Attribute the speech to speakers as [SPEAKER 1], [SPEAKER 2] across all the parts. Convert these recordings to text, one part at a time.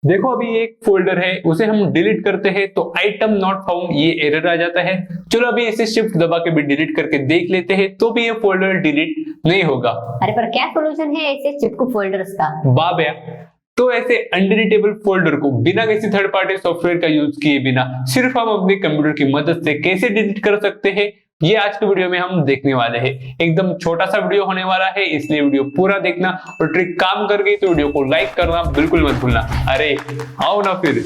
[SPEAKER 1] देखो अभी एक फोल्डर है, उसे हम डिलीट करते हैं तो आइटम नॉट फाउंड ये एरर आ जाता है। चलो अभी इसे शिफ्ट दबा के भी डिलीट करके देख लेते हैं, तो भी ये फोल्डर डिलीट नहीं होगा।
[SPEAKER 2] अरे पर क्या सोल्यूशन है ऐसे चिपकू फोल्डर्स का?
[SPEAKER 1] वाह भैया, तो ऐसे अनडिलीटेबल फोल्डर को बिना किसी थर्ड पार्टी सॉफ्टवेयर का यूज किए बिना सिर्फ हम अपने कंप्यूटर की मदद से कैसे डिलीट कर सकते हैं, ये आज के वीडियो में हम देखने वाले हैं। एकदम छोटा सा वीडियो होने वाला है, इसलिए वीडियो पूरा देखना और ट्रिक काम कर गई तो वीडियो को लाइक करना बिल्कुल मत भूलना। अरे आओ ना फिर।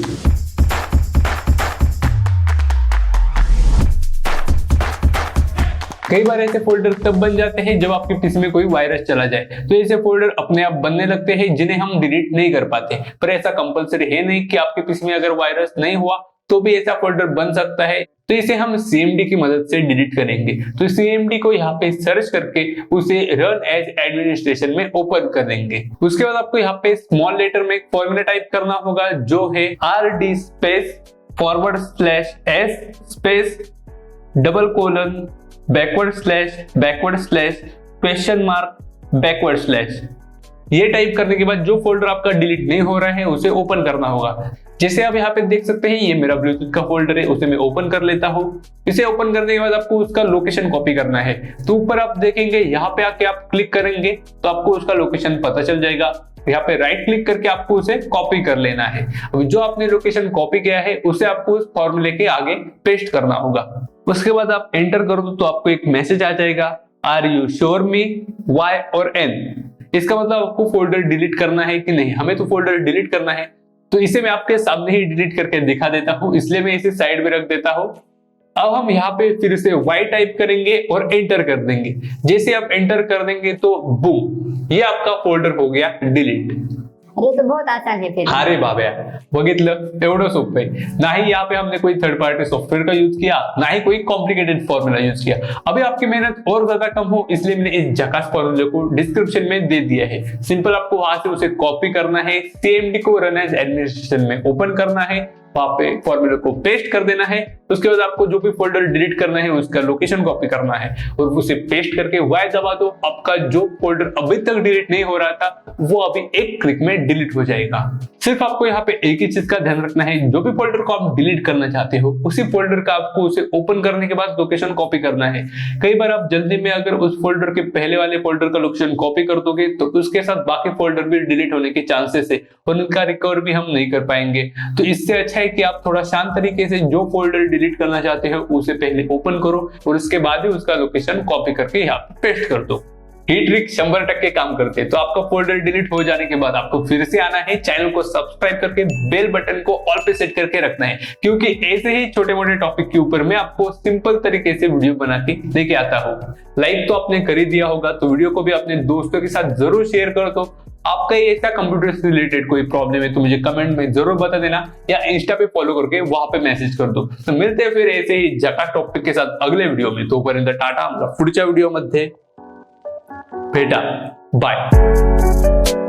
[SPEAKER 1] कई बार ऐसे फोल्डर तब बन जाते हैं जब आपके पीसी में कोई वायरस चला जाए, तो ऐसे फोल्डर अपने आप बनने लगते हैं जिन्हें हम डिलीट नहीं कर पाते। पर ऐसा कंपलसरी है नहीं कि आपके पीसी में अगर वायरस नहीं हुआ तो भी ऐसा फोल्डर बन सकता है। तो इसे हम cmd की मदद से डिलीट करेंगे। तो cmd को यहाँ पे सर्च करके उसे रन एज एडमिनिस्ट्रेशन में ओपन कर देंगे। उसके बाद आपको यहाँ पे स्मॉल लेटर में एक फॉर्मूला टाइप करना होगा जो है rd space /s space double colon backward slash question mark backward slash. ये टाइप करने के बाद जो फोल्डर आपका डिलीट नहीं हो रहा है उसे ओपन करना होगा। जैसे आप यहाँ पे देख सकते हैं ये मेरा ब्लूटूथ का फोल्डर है, उसे मैं ओपन कर लेता हूँ। इसे ओपन करने के बाद आपको उसका लोकेशन कॉपी करना है। तो ऊपर आप देखेंगे यहाँ पे आके आप क्लिक करेंगे तो आपको उसका लोकेशन पता चल जाएगा। यहाँ पे राइट क्लिक करके आपको उसे कॉपी कर लेना है। अब जो आपने लोकेशन कॉपी किया है उसे आपको उस फॉर्मूले के आगे पेस्ट करना होगा। उसके बाद आप एंटर कर दो तो आपको एक मैसेज आ जाएगा, are you sure me Y और N। इसका मतलब आपको फोल्डर डिलीट करना है कि नहीं। हमें तो फोल्डर डिलीट करना है, तो इसे मैं आपके सामने ही डिलीट करके दिखा देता हूं, इसलिए मैं इसे साइड में रख देता हूं। अब हम यहाँ पे फिर से Y टाइप करेंगे और एंटर कर देंगे। जैसे आप एंटर कर देंगे तो बूम, ये आपका फोल्डर हो गया डिलीट।
[SPEAKER 2] अरे तो बहुत आसान है फिर।
[SPEAKER 1] अरे बाबा बघितलं एवढं सोपं आहे। ना ही यहाँ पे हमने कोई थर्ड पार्टी सॉफ्टवेयर का यूज किया, ना ही कोई कॉम्प्लिकेटेड फॉर्मूला यूज किया। अभी आपकी मेहनत और ज्यादा कम हो इसलिए मैंने इस जकास फॉर्मूले को डिस्क्रिप्शन में दे दिया है। सिंपल आपको वहां से उसे कॉपी करना है, cmd को रन एज एडमिनिस्ट्रेशन में ओपन करना है, वहां पे फॉर्मूले को पेस्ट कर देना है। उसके बाद आपको जो भी फोल्डर डिलीट करना है उसका लोकेशन कॉपी करना है और उसे पेस्ट करके Y दबा दो। आपका जो फोल्डर अभी तक डिलीट नहीं हो रहा था वो अभी एक क्लिक में डिलीट हो जाएगा। सिर्फ आपको यहाँ पे एक ही चीज का ध्यान रखना है, जो भी फोल्डर को आप डिलीट करना चाहते हो उसी फोल्डर का आपको उसे ओपन करने के बाद लोकेशन कॉपी करना है। कई बार आप जल्दी में अगर उस फोल्डर के पहले वाले फोल्डर का लोकेशन कॉपी कर दोगे तो उसके साथ बाकी फोल्डर भी डिलीट होने के चांसेस है और उनका रिकवर भी हम नहीं कर पाएंगे। तो इससे अच्छा है कि आप थोड़ा शांत तरीके से जो फोल्डर डिलीट करना चाहते हो उसे पहले ओपन करो और उसके बाद ही उसका लोकेशन कॉपी करके यहाँ पे पेस्ट कर दो। ये ट्रिक 100% काम करते हैं। तो आपका फोल्डर डिलीट हो जाने के बाद आपको फिर से आना है, चैनल को सब्सक्राइब करके बेल बटन को ऑल पे सेट करके रखना है, क्योंकि ऐसे ही छोटे मोटे टॉपिक के ऊपर मैं आपको सिंपल तरीके से वीडियो बना के लेके आता हूँ। लाइक तो आपने कर ही दिया होगा, तो वीडियो को भी अपने दोस्तों के साथ जरूर शेयर कर दो। आपका ये ऐसा कंप्यूटर से रिलेटेड कोई प्रॉब्लम है तो मुझे कमेंट में जरूर बता देना या इंस्टा पे फॉलो करके वहां पे मैसेज कर दो। तो मिलते हैं फिर ऐसे ही जकास टॉपिक के साथ अगले वीडियो में। तोपर्यंत टाटा, पुढच्या व्हिडिओ मध्ये भेटा, बाय।